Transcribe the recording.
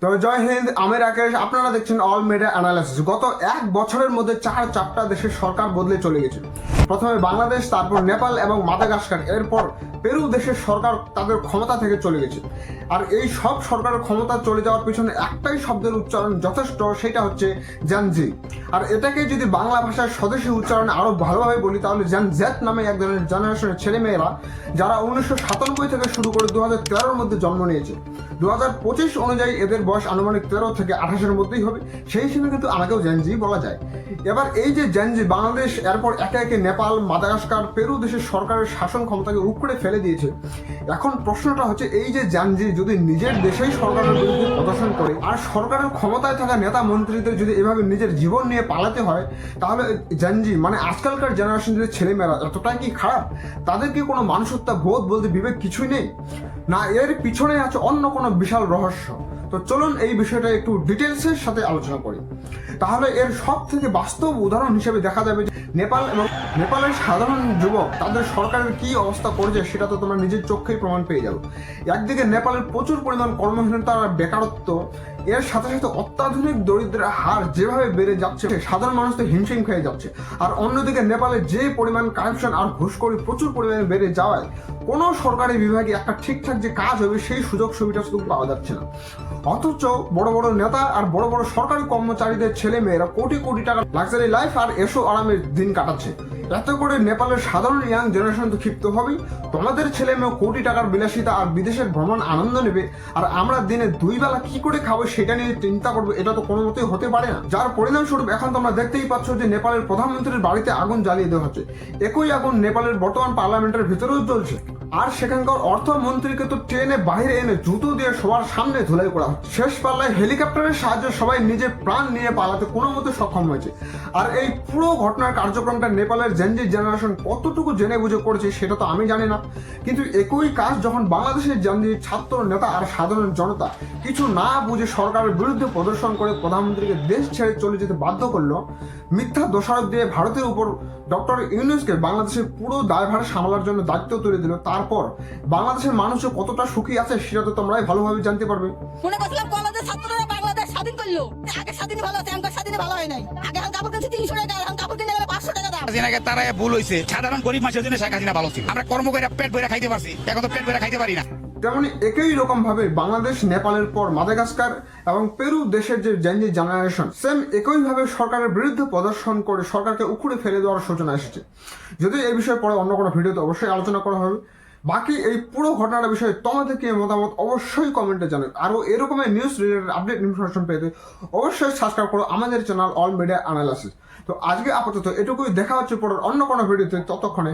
তো জয় হিন্দ, আমি রাকেশ। আপনারা দেখছেন অল মিডিয়া অ্যানালাইসিস। গত এক বছরের মধ্যে চারটা দেশের সরকার বদলে চলে গেছে। প্রথমে বাংলাদেশ, তারপর নেপাল এবং মাদাগাস্কার, এরপর পেরু দেশের সরকার তাদের ক্ষমতা থেকে চলে গেছে। আর এই সব সরকারের ক্ষমতা চলে যাওয়ার পিছনে একটাই শব্দের উচ্চারণ যথেষ্ট, সেটা হচ্ছে জ্যানজি। আর এটাকে যদি বাংলা ভাষার স্বদেশী উচ্চারণে আরও ভালোভাবে বলি তাহলে জ্যানজেট নামে এক ধরনের জেনারেশনের ছেলেমেয়েরা যারা 1997 থেকে শুরু করে 2013-র মধ্যে জন্ম নিয়েছে। 2025 অনুযায়ী এদের বয়স আনুমানিক 13 থেকে 28-এর মধ্যেই হবে। সেই হিসেবে কিন্তু আমাকেও জ্যানজি বলা যায়। এবার এই যে জ্যানজি, বাংলাদেশ এরপর একে একে নেপাল, মাদাগাস্কার, পেরু দেশের সরকারের শাসন ক্ষমতাকে উপড়ে ফেলে দিয়েছে। এখন প্রশ্নটা হচ্ছে, এই যে জ্যানজি যদি নিজের দেশেই সরকারের বিরুদ্ধে প্রদর্শন করে আর সরকারের ক্ষমতায় থাকা নেতা মন্ত্রীদের যদি এভাবে নিজের জীবন নিয়ে পালাতে হয়, তাহলে জ্যানজি মানে আজকালকার জেনারেশন যে ছেলেমেয়েরা এতটাই কি খারাপ? তাদের কি কোনো মানুষত্ব, বোধ বলতে বিবেক কিছুই নেই? না এর পিছনে আছে অন্য কোনো বিশাল রহস্য? তো চলুন এই বিষয়টা একটু ডিটেলসের সাথে আলোচনা করি। তাহলে এর সব থেকে বাস্তব উদাহরণ হিসেবে দেখা যাবে যে নেপালের সাধারণ যুবক তাদের সরকারের কি অবস্থা করেছে সেটা তো তোমরা নিজের চোখেই প্রমাণ পেয়ে যাবে। একদিকে নেপালের প্রচুর পরিমাণ কর্মহীনতা আর বেকারত্ব, এর সাথে সাথে অত্যাধুনিক দরিদ্রের হার যেভাবে বেড়ে যাচ্ছে, সাধারণ মানুষ তো হিমশিম খেয়ে যাচ্ছে। আর অন্যদিকে নেপালে যে পরিমাণ কারাপশন আর ঘুষখোরি প্রচুর পরিমাণে বেড়ে যাওয়ায় কোনো সরকারি বিভাগে একটা ঠিকঠাক যে কাজ হবে সেই সুযোগ সুবিধা শুধু পাওয়া যাচ্ছে না। অথচ বড় বড় নেতা আর বড় বড় সরকারি কর্মচারীদের ছেলে মেয়েরা কোটি কোটি টাকা লাক্সারি লাইফ আর এসো আরামের দিন কাটাচ্ছে। এত করে নেপালের সাধারণ ইয়াং জেনারেশন তো ক্ষিপ্ত হবেই। তোমাদের ছেলে মেয়ে কোটি টাকার বিলাসিতা আর বিদেশের ভ্রমণ আনন্দ নেবে, আর আমরা দিনে 2 বেলা কি করে খাবো সেটা নিয়ে চিন্তা করবো। এটা তো কোনো মতেই হতে পারে না। যার পরিণামস্বরূপ এখন তোমরা দেখতেই পাচ্ছ যে নেপালের প্রধানমন্ত্রীর বাড়িতে আগুন জ্বালিয়ে দেওয়া হচ্ছে। একই আগুন নেপালের বর্তমান পার্লামেন্টের ভিতরেও জ্বলছে। আর সেখানকার অর্থমন্ত্রীকে তো ট্রেনে বাইরে এনে জুতো দিয়ে সবার সামনে ধুলাই করা হচ্ছে। শেষ পাল্লায় হেলিকপ্টারের সাহায্যে সবাই নিজের প্রাণ নিয়ে পালাতে কোনো মতে সক্ষম হয়েছে। আর এই পুরো ঘটনার কার্যক্রমটা নেপালের জেনজি জেনারেশন কতটুকু জেনে বুঝে করেছে সেটা তো আমি জানি না, কিন্তু একই কাজ যখন বাংলাদেশের জেনজি ছাত্র নেতা আর সাধারণ জনতা কিছু না বুঝে সরকারের বিরুদ্ধে প্রদর্শন করে প্রধানমন্ত্রীকে দেশ ছেড়ে চলে যেতে বাধ্য করলো, মিথ্যা দোষারোপ দিয়ে ভারতের উপর ডক্টর ইউনূসকে বাংলাদেশের পুরো দায়ভার সামলার জন্য দায়িত্ব তুলে দিল, তারপর বাংলাদেশের মানুষ কতটা সুখী আছে সেটা তো তোমরাই ভালোভাবে জানতে পারবে। মনে করছিলাম কলেজের ছাত্ররা বাংলাদেশ স্বাধীন করলো, আগে স্বাধীন ভালো আছে, এখন স্বাধীন ভালো হয় নাই। আগে কাপড় কিনছি 300 টাকা, এখন কাপড় কিনে গেলে 500 টাকা দাম। হাসিনাকে তারা ভুল হয়েছে, সাধারণ গরিব মানুষের জন্য শেখ হাসিনা ভালো ছিল। আমরা কর্ম করে পেট ভরে খাইতে পারছি, এখন তো পেট ভরে খাইতে পারি না। তেমনি একই রকম ভাবে বাংলাদেশ, নেপালের পর মাদাগাস্কার এবং পেরু দেশের যে জেনজি জেনারেশন সেম একই ভাবে সরকারের বিরুদ্ধে প্রদর্শন করে সরকারকে উখুড়ে ফেলে দেওয়ার সূচনা এসেছে। যদি এই বিষয়ে পরে অন্য কোনো ভিডিওতে অবশ্যই আলোচনা করা হবে। বাকি এই পুরো ঘটনার বিষয়ে তোমাদের কি মতামত অবশ্যই কমেন্টে জানাবে। আরও এরকমের নিউজ রিলেটেড আপডেট ইনফরমেশন পেতে অবশ্যই সাবস্ক্রাইব করো আমাদের চ্যানেল অল মিডিয়া অ্যানালাইসিস। তো আজকে আপাতত এটুকুই, দেখা হচ্ছে পরের অন্য কোনো ভিডিওতে। ততক্ষণে